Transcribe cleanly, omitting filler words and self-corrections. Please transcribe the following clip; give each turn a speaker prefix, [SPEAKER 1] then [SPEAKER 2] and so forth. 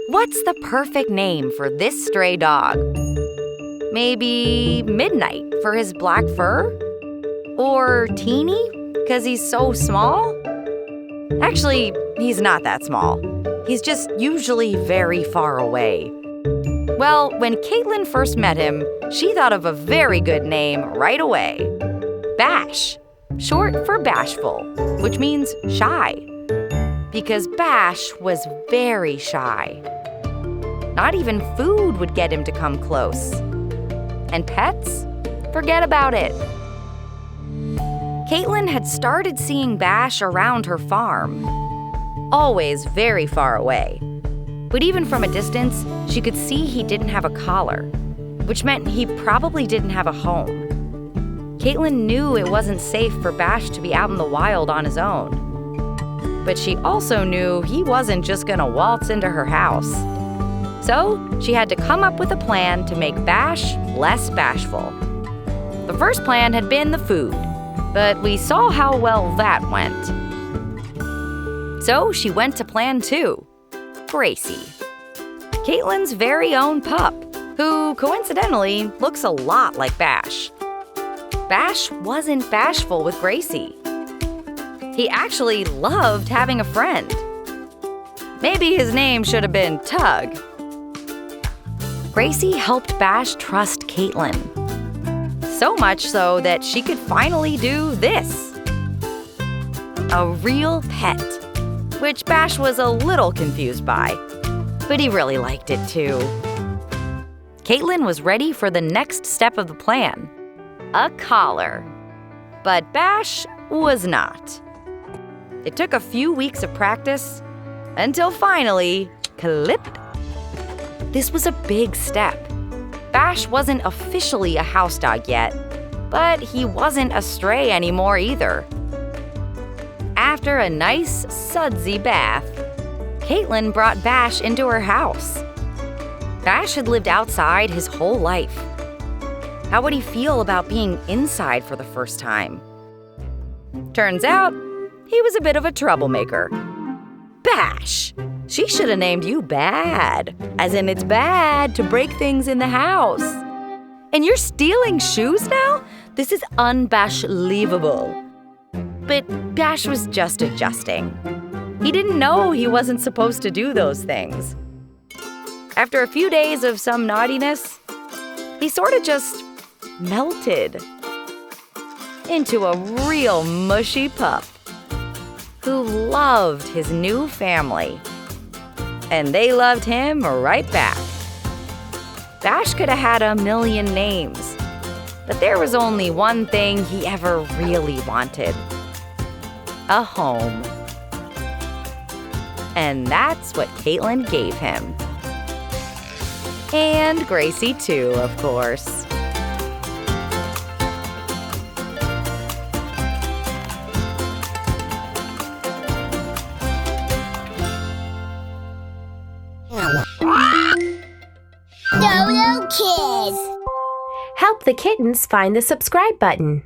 [SPEAKER 1] What's the perfect name for this stray dog? Maybe Midnight for his black fur? Or Teeny, because he's so small? Actually, he's not that small. He's just usually very far away. Well, when Kaitlin first met him, she thought of a very good name right away. Bash, short for bashful, which means shy. Because Bash was very shy. Not even food would get him to come close. And pets? Forget about it. Kaitlin had started seeing Bash around her farm, always very far away. But even from a distance, she could see he didn't have a collar, which meant he probably didn't have a home. Kaitlin knew it wasn't safe for Bash to be out in the wild on his own. But she also knew he wasn't just gonna waltz into her house. So she had to come up with a plan to make Bash less bashful. The first plan had been the food, but we saw how well that went. So she went to plan 2, Gracie, Kaitlin's very own pup, who coincidentally looks a lot like Bash. Bash wasn't bashful with Gracie. He actually loved having a friend. Maybe his name should have been Tug. Gracie helped Bash trust Kaitlin. So much so that she could finally do this. A real pet, which Bash was a little confused by, but he really liked it too. Kaitlin was ready for the next step of the plan, a collar. But Bash was not. It took a few weeks of practice until finally, clip. This was a big step. Bash wasn't officially a house dog yet, but he wasn't a stray anymore either. After a nice, sudsy bath, Kaitlin brought Bash into her house. Bash had lived outside his whole life. How would he feel about being inside for the first time? Turns out, he was a bit of a troublemaker. Bash! She should have named you Bad, as in it's bad to break things in the house. And you're stealing shoes now? This is unbashleavable. But Bash was just adjusting. He didn't know he wasn't supposed to do those things. After a few days of some naughtiness, he sort of just melted into a real mushy pup who loved his new family. And they loved him right back. Bash could have had a million names, but there was only one thing he ever really wanted: a home. And that's what Kaitlin gave him. And Gracie too, of course.
[SPEAKER 2] Dodo Kids.
[SPEAKER 3] Help the kittens find the subscribe button.